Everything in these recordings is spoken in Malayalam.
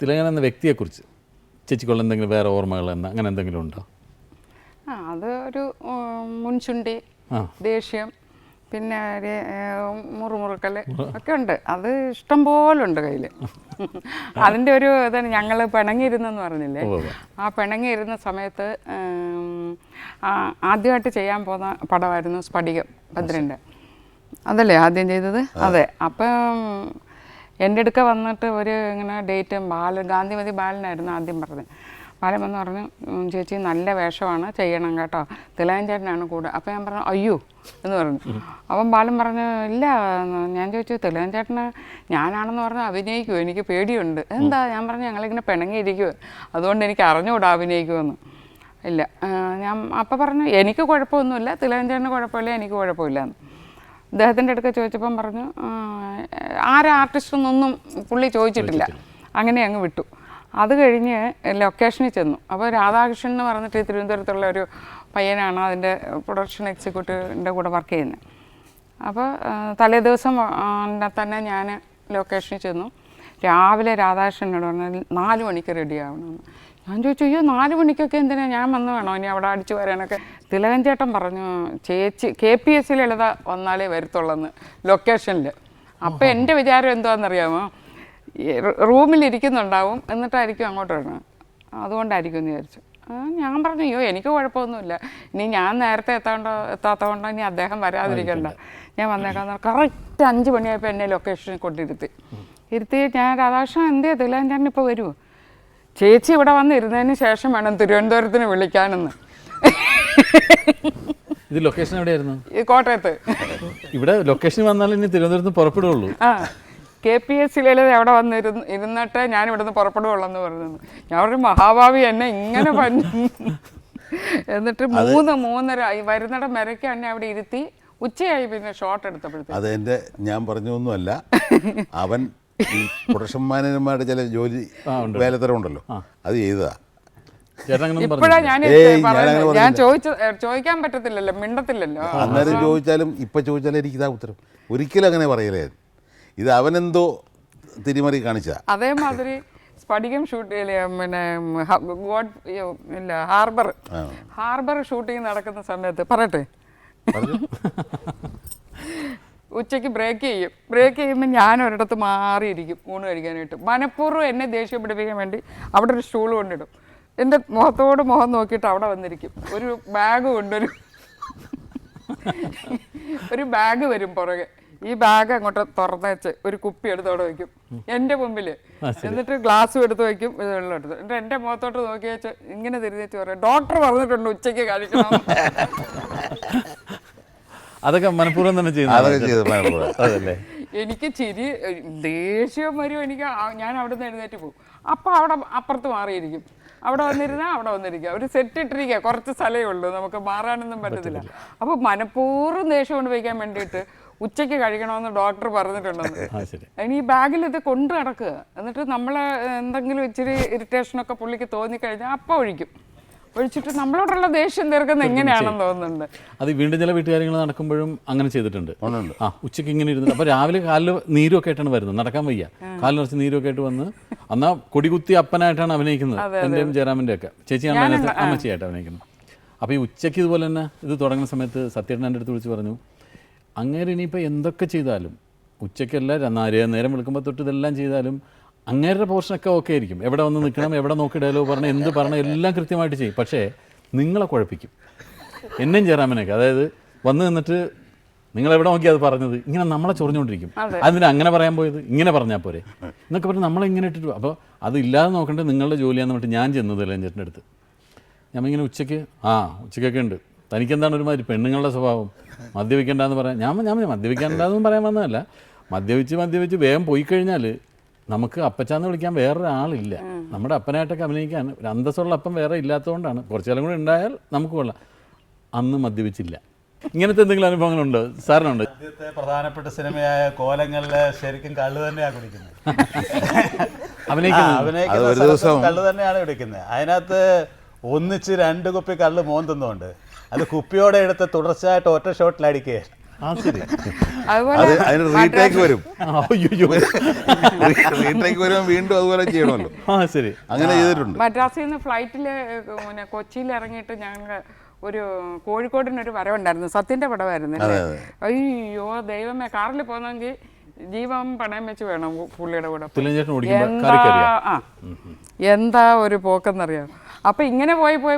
തിലകൻ എന്ന വ്യക്തിയെക്കുറിച്ച് ചേച്ചിക്കുള്ള എന്തെങ്കിലും വേറെ ഓർമ്മകൾ അങ്ങനെ എന്തെങ്കിലും ഉണ്ടോ? അത് ഒരു മുൻചുണ്ടി, ദേഷ്യം, പിന്നെ മുറുമുറുക്കൽ ഒക്കെ ഉണ്ട്. അത് ഇഷ്ടം പോലെ ഉണ്ട് കയ്യിൽ. അതിൻ്റെ ഒരു ഇതാണ് ഞങ്ങൾ പിണങ്ങിയിരുന്നെന്ന് പറഞ്ഞില്ലേ, ആ പിണങ്ങിയിരുന്ന സമയത്ത് ആദ്യമായിട്ട് ചെയ്യാൻ പോകുന്ന പടമായിരുന്നു സ്ഫടികം ഭദ്രൻ്റെ. അതല്ലേ ആദ്യം ചെയ്തത്? അതെ. അപ്പം എൻ്റെ അടുക്ക വന്നിട്ട് ഒരു ഇങ്ങനെ ഡേറ്റ് ഗാന്ധിമതി ബാലനായിരുന്നു ആദ്യം പറഞ്ഞത്. ബാലൻ വന്ന് പറഞ്ഞു, ചേച്ചി നല്ല വേഷമാണ്, ചെയ്യണം കേട്ടോ, തിലകൻ ചേട്ടനാണ് കൂടെ. അപ്പോൾ ഞാൻ പറഞ്ഞു അയ്യോ എന്ന് പറഞ്ഞു. അപ്പം ബാലൻ പറഞ്ഞു ഇല്ല. ഞാൻ ചോദിച്ചു തിലകൻ ചേട്ടന് ഞാനാണെന്ന് പറഞ്ഞാൽ അഭിനയിക്കുമോ, എനിക്ക് പേടിയുണ്ട്. എന്താ? ഞാൻ പറഞ്ഞു ഞങ്ങളിങ്ങനെ പിണങ്ങിയിരിക്കുമോ, അതുകൊണ്ട് എനിക്ക് അറിഞ്ഞുകൂടാ അഭിനയിക്കുമെന്ന്. ഇല്ല. ഞാൻ അപ്പം പറഞ്ഞു എനിക്ക് കുഴപ്പമൊന്നുമില്ല, തിലകൻ ചേട്ടന് കുഴപ്പമില്ല, എനിക്ക് കുഴപ്പമില്ല. അദ്ദേഹത്തിൻ്റെ അടുക്ക ചോദിച്ചപ്പം പറഞ്ഞു ആർട്ടിസ്റ്റൊന്നും പുള്ളി ചോദിച്ചിട്ടില്ല, അങ്ങനെ അങ്ങ് വിട്ടു. അത് കഴിഞ്ഞ് ലൊക്കേഷനിൽ ചെന്നു. അപ്പോൾ രാധാകൃഷ്ണൻ എന്ന് പറഞ്ഞിട്ട് തിരുവനന്തപുരത്തുള്ള ഒരു പയ്യനാണ് അതിൻ്റെ പ്രൊഡക്ഷൻ എക്സിക്യൂട്ടീവിൻ്റെ കൂടെ വർക്ക് ചെയ്യുന്നത്. അപ്പോൾ തലേ ദിവസം തന്നെ ഞാൻ ലൊക്കേഷനിൽ ചെന്നു. രാവിലെ രാധാകൃഷ്ണനോട് പറഞ്ഞു 4 മണിക്ക് റെഡി ആവണമെന്ന്. ഞാൻ ചോദിച്ചു അയ്യോ 4 മണിക്കൊക്കെ എന്തിനാണ്, ഞാൻ വന്ന് വേണോ ഇനി അവിടെ അടിച്ചു വരാനൊക്കെ? തിലകൻ ചേട്ടൻ പറഞ്ഞു ചേച്ചി KPS ലളിത വന്നാലേ വരത്തുള്ളെന്ന് ലൊക്കേഷനിൽ. അപ്പോൾ എൻ്റെ വിചാരം എന്താണെന്നറിയാമോ, റൂമിലിരിക്കുന്നുണ്ടാവും, എന്നിട്ടായിരിക്കും അങ്ങോട്ട് വരണം, അതുകൊണ്ടായിരിക്കും എന്ന് വിചാരിച്ചു. ഞാൻ പറഞ്ഞു അയ്യോ എനിക്ക് കുഴപ്പമൊന്നുമില്ല, ഇനി ഞാൻ നേരത്തെ എത്താത്തതുകൊണ്ടോ ഇനി അദ്ദേഹം വരാതിരിക്കണ്ട, ഞാൻ വന്നേക്കാന്ന്. കറക്റ്റ് 5 മണിയായപ്പോൾ എന്നെ ലൊക്കേഷനിൽ കൊണ്ടിരുത്തി. ഞാൻ രാധാകൃഷ്ണൻ എന്തിയാ തിലകൻ ചേട്ടൻ ഇപ്പോൾ വരുമോ? ചേച്ചി ഇവിടെ വന്ന് ഇരുന്നതിന് ശേഷം വേണം തിരുവനന്തപുരത്തിന് വിളിക്കാനെന്ന്. ഇത് ലൊക്കേഷൻ എവിടെയായിരുന്നു? കോട്ടയത്ത്. ഇവിടെ ലൊക്കേഷൻ വന്നാലും ഇനി തിരുവനന്തപുരത്ത് പുറപ്പെടുകയുള്ളൂ. KPS ലളിത അവിടെ വന്ന് ഇരുന്നിട്ട് ഞാൻ ഇവിടുന്ന് പുറപ്പെടുകയുള്ളൂ എന്ന് പറഞ്ഞു. ഞാൻ ഒരു മഹാഭാവി എന്നെ ഇങ്ങനെ പറഞ്ഞു. എന്നിട്ട് 3-3:30 വരുന്നിടം വരയ്ക്ക് എന്നെ അവിടെ ഇരുത്തി. ഉച്ചയായി പിന്നെ ഷോട്ട് എടുത്തപ്പോഴത്തേക്ക്. അതെൻ്റെ ഞാൻ പറഞ്ഞൊന്നുമല്ല, അവൻ ഈ പ്രൊഡക്ഷൻ മാനേജർമാരുടെ ചില ജോലി വേലത്തരം ഉണ്ടല്ലോ, അത് ചെയ്തതാ. ഇപ്പോഴാ ഞാൻ ചോദിക്കാൻ പറ്റത്തില്ലല്ലോ, മിണ്ടത്തില്ലല്ലോ. അന്നേരം ചോദിച്ചാലും ഇപ്പൊ ചോദിച്ചാലും എനിക്കിതാ ഉത്തരം. ഒരിക്കലും അങ്ങനെ പറയലേ. ഇത് അവനെന്തോ തിരിമറി കാണിച്ച. അതേമാതിരി സ്ഫടികം ഷൂട്ട് പിന്നെ ഹാർബർ ഷൂട്ടിങ് നടക്കുന്ന സമയത്ത് പറയട്ടെ, ഉച്ചയ്ക്ക് ബ്രേക്ക് ചെയ്യുമ്പോൾ ഞാൻ ഒരിടത്ത് മാറിയിരിക്കും ഊണ് കഴിക്കാനായിട്ട്. മനഃപൂർവ്വം എന്നെ ദേഷ്യം പിടിപ്പിക്കാൻ വേണ്ടി അവിടെ ഒരു സ്റ്റൂൾ കൊണ്ടിടും. എൻ്റെ മുഖത്തോട് മുഖം നോക്കിയിട്ട് അവിടെ വന്നിരിക്കും. ഒരു ബാഗ് കൊണ്ടൊരു ബാഗ് വരും പുറകെ. ഈ ബാഗ് അങ്ങോട്ട് തുറന്നു വെച്ച് ഒരു കുപ്പി എടുത്ത് അവിടെ വയ്ക്കും എൻ്റെ മുമ്പിൽ. എന്നിട്ട് ഗ്ലാസ്സും എടുത്ത് വയ്ക്കും, ഇത് വെള്ളം എടുത്ത്. എന്നിട്ട് എൻ്റെ മുഖത്തോട്ട് നോക്കി വെച്ച് ഇങ്ങനെ തിരിച്ചു പറയും ഡോക്ടർ പറഞ്ഞിട്ടുണ്ട് ഉച്ചയ്ക്ക് കഴിക്കണം. അതൊക്കെ മനഃപൂർവ്വം തന്നെ ചെയ്യുന്നത്. എനിക്ക് ചിരി ദേഷ്യം വരും എനിക്ക്. ഞാൻ അവിടെ നിന്ന് എഴുന്നേറ്റ് പോകും. അപ്പം അവിടെ അപ്പുറത്ത് മാറിയിരിക്കും. അവിടെ വന്നിരിക്കുക. ഒരു സെറ്റ് ഇട്ടിരിക്കുക, കുറച്ച് സ്ഥലമേ ഉള്ളൂ, നമുക്ക് മാറാനൊന്നും പറ്റത്തില്ല. അപ്പോൾ മനഃപൂർവ്വം ദേഷ്യം കൊണ്ട് വയ്ക്കാൻ വേണ്ടിയിട്ട് ഉച്ചയ്ക്ക് കഴിക്കണമെന്ന് ഡോക്ടർ പറഞ്ഞിട്ടുണ്ടെന്ന്. ഇനി ഈ ബാഗിൽ ഇത് കൊണ്ട് നടക്കുക. എന്നിട്ട് നമ്മൾ എന്തെങ്കിലും ഇച്ചിരി ഇറിറ്റേഷനൊക്കെ പുള്ളിക്ക് തോന്നിക്കഴിഞ്ഞാൽ അപ്പം ഒഴിച്ചിട്ട് നമ്മളോടുള്ള ദേഷ്യം തീർക്കുന്നത് എങ്ങനെയാണെന്ന് തോന്നുന്നുണ്ട്. അത് വീണ്ടും ചില വീട്ടുകാര്യങ്ങൾ നടക്കുമ്പോഴും അങ്ങനെ ചെയ്തിട്ടുണ്ട്. ഉച്ചയ്ക്ക് ഇങ്ങനെ ഇരുന്നിട്ട് അപ്പോൾ രാവിലെ കാലിൽ നീരൊക്കെ ആയിട്ടാണ് വരുന്നത്, നടക്കാൻ വയ്യ, കാലിൽ നിറച്ച് നീരൊക്കെ ആയിട്ട് വന്ന് അന്നാ കൊടികുത്തി അപ്പനായിട്ടാണ് അഭിനയിക്കുന്നത്. എൻ്റെയും ജയറാമിൻ്റെ ഒക്കെ ചേച്ചിയാണ് അമ്മച്ചിയായിട്ട് അഭിനയിക്കുന്നത്. അപ്പോൾ ഈ ഉച്ചയ്ക്ക് ഇതുപോലെ തന്നെ ഇത് തുടങ്ങുന്ന സമയത്ത് സത്യേട്ടൻ എൻ്റെ അടുത്ത് വിളിച്ച് പറഞ്ഞു, അങ്ങേരെ ഇനിയിപ്പോൾ എന്തൊക്കെ ചെയ്താലും ഉച്ചയ്ക്കല്ല നേരം വിളിക്കുമ്പോൾ തൊട്ട് ഇതെല്ലാം ചെയ്താലും അങ്ങേരുടെ പോർഷനൊക്കെ ഓക്കെ ആയിരിക്കും. എവിടെ വന്ന് നിൽക്കണം, എവിടെ നോക്കി ഡയലോഗ് പറഞ്ഞ് എന്ത് പറഞ്ഞ എല്ലാം കൃത്യമായിട്ട് ചെയ്യും. പക്ഷേ നിങ്ങളെ കുഴപ്പിക്കും, എന്നെയും ജയറാമിനൊക്കെ. അതായത് വന്ന് നിന്നിട്ട് നിങ്ങളെവിടെ നോക്കി അത് പറഞ്ഞത് ഇങ്ങനെ നമ്മളെ ചൊറിഞ്ഞുകൊണ്ടിരിക്കും. അതിന് അങ്ങനെ പറയാൻ പോയത് ഇങ്ങനെ പറഞ്ഞാൽ പോരെ എന്നൊക്കെ പറഞ്ഞ് നമ്മളിങ്ങനെ ഇട്ടിട്ട്. അപ്പോൾ അത് ഇല്ലാതെ നോക്കേണ്ടത് നിങ്ങളുടെ ജോലിയാണെന്ന് പറഞ്ഞിട്ട് ഞാൻ ചെന്നതല്ലേ ചേട്ടൻ്റെ അടുത്ത്. ഞാൻ ഇങ്ങനെ ഉച്ചയ്ക്കൊക്കെ ഉണ്ട്, തനിക്കെന്താണ് ഒരുമാതിരി പെണ്ണുങ്ങളുടെ സ്വഭാവം, മദ്യപിക്കേണ്ടെന്ന് പറയാൻ. ഞാൻ മദ്യപിക്കേണ്ടെന്നും പറയാൻ വന്നതല്ല. മദ്യപിച്ച് വേഗം പോയി കഴിഞ്ഞാൽ നമുക്ക് അപ്പച്ചാന്ന് വിളിക്കാൻ വേറൊരാളില്ല. നമ്മുടെ അപ്പനായിട്ടൊക്കെ അഭിനയിക്കാൻ ഒരു അന്തസ്സുള്ള അപ്പം വേറെ ഇല്ലാത്തതുകൊണ്ടാണ്. കുറച്ചെല്ലാം കൂടെ ഉണ്ടായാൽ നമുക്ക് കൊള്ളാം. അന്ന് മദ്യപിച്ചില്ല. ഇങ്ങനത്തെ എന്തെങ്കിലും അനുഭവങ്ങളുണ്ടോ സാറിനുണ്ട്? ആദ്യത്തെ പ്രധാനപ്പെട്ട സിനിമയായ കോലങ്ങളിൽ ശരിക്കും കള്ള് തന്നെയാണ് കുടിക്കുന്നത്. അഭിനയിക്കുന്ന കള്ള് തന്നെയാണ് കുടിക്കുന്നത്. അതിനകത്ത് ഒന്നിച്ച് 2 കുപ്പി കള്ള് മോൻ തിന്നുകൊണ്ട് അത് കുപ്പിയോടെ എടുത്ത് തുടർച്ചയായിട്ട് ഒറ്റ ഷോട്ടിൽ അടിക്കുകയാണ്. ആ ശരി. അതുപോലെ അത് അതിന് റീടേക്ക് വരും. അയ്യോ. റീടേക്ക് വരുമ്പോൾ വീണ്ടും അതുപോലെ ചെയ്യണമല്ലോ. ആ ശരി. അങ്ങനെ ചെയ്തിട്ടുണ്ട്. മദ്രാസിൽ നിന്ന് ഫ്ലൈറ്റിൽ പിന്നെ കൊച്ചിയിൽ ഇറങ്ങിയിട്ട് ഞങ്ങൾ ഒരു കോഴിക്കോടിനൊരു വരവുണ്ടായിരുന്നു, സത്യൻ്റെ പടമായിരുന്നു അല്ലേ. അയ്യോ ദൈവമേ, കാറിൽ പോകുന്നെങ്കിൽ ജീവൻ പണയം വെച്ച് വേണം പുള്ളിയുടെ കൂടെ. എന്താ ഒരു പോക്കെന്നറിയാം. അപ്പം ഇങ്ങനെ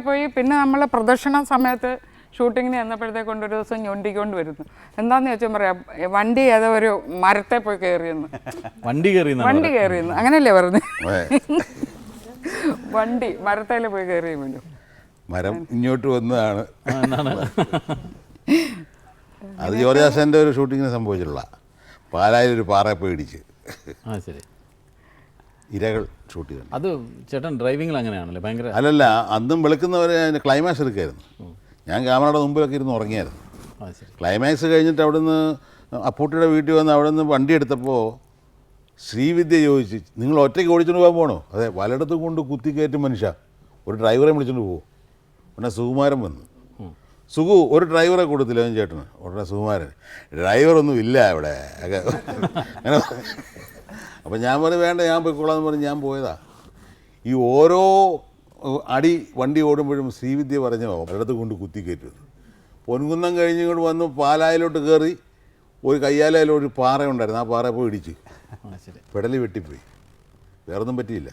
പോയി പിന്നെ നമ്മൾ പ്രദർശന സമയത്ത് ഷൂട്ടിങ്ങിന് ചെന്നപ്പോഴത്തേക്ക് കൊണ്ടൊരു ദിവസം ഞൊണ്ടിക്കൊണ്ട് വരുന്നു. എന്താന്ന് ചോദിച്ചാൽ പറയാം, വണ്ടി ഏതോ ഒരു മരത്തെ പോയി കയറിയെന്ന്. വണ്ടി കയറിയെന്ന് അങ്ങനെയല്ലേ പറഞ്ഞു. വണ്ടി മരത്തേൽ പോയി കയറിയ പോലും. മരം ഇങ്ങോട്ട് വന്നതാണ്. അത് ജോർജാസൻ്റെ ഒരു ഷൂട്ടിങ്ങിന് സംഭവിച്ചിട്ടുള്ള പാലായിലൊരു പാറയെ പോയി ഇടിച്ച്. ശരി. ഇരകൾ ഷൂട്ട് ചെയ്തു. അത് ചേട്ടൻ ഡ്രൈവിങ്ങിൽ അങ്ങനെയാണല്ലേ ഭയങ്കര? അല്ലല്ല, അന്നും വെളുക്കുന്നവരെ അതിൻ്റെ ക്ലൈമാക്സ് എടുക്കായിരുന്നു. ഞാൻ ക്യാമറയുടെ മുമ്പിലൊക്കെ ഇരുന്ന് ഉറങ്ങിയായിരുന്നു. ക്ലൈമാക്സ് കഴിഞ്ഞിട്ട് അവിടുന്ന് അപ്പൂട്ടിയുടെ വീട്ടിൽ വന്ന് അവിടെ നിന്ന് വണ്ടി എടുത്തപ്പോൾ ശ്രീവിദ്യ ചോദിച്ചു, നിങ്ങൾ ഒറ്റയ്ക്ക് ഓടിച്ചുകൊണ്ട് പോകാൻ പോകണോ? അതെ, പലയിടത്തും കൊണ്ട് കുത്തിക്കയറ്റും മനുഷ്യ, ഒരു ഡ്രൈവറെ വിളിച്ചുകൊണ്ട് പോകും. ഉടനെ സുകുമാരൻ വന്നു. സുഖു ഒരു ഡ്രൈവറെ കൊടുത്തില്ല അവൻ ചേട്ടന്. ഉടനെ സുകുമാരൻ, ഡ്രൈവറൊന്നും ഇല്ല ഇവിടെ അങ്ങനെ. അപ്പം ഞാൻ പറഞ്ഞു വേണ്ട, ഞാൻ പോയിക്കോളാന്ന് പറഞ്ഞ് ഞാൻ പോയതാ. ഈ ഓരോ അടി വണ്ടി ഓടുമ്പോഴും ശ്രീവിദ്യ പറഞ്ഞോ പലയിടത്ത് കൊണ്ട് കുത്തിക്കയറ്റുന്നത്. പൊൻകുന്നം കഴിഞ്ഞിങ്ങോട്ട് വന്ന് പാലായിലോട്ട് കയറി ഒരു കയ്യാലയിലൊരു ഒരു പാറ ഉണ്ടായിരുന്നു, ആ പാറ പോയി ഇടിച്ച് പെടലി വെട്ടിപ്പോയി. വേറൊന്നും പറ്റിയില്ല.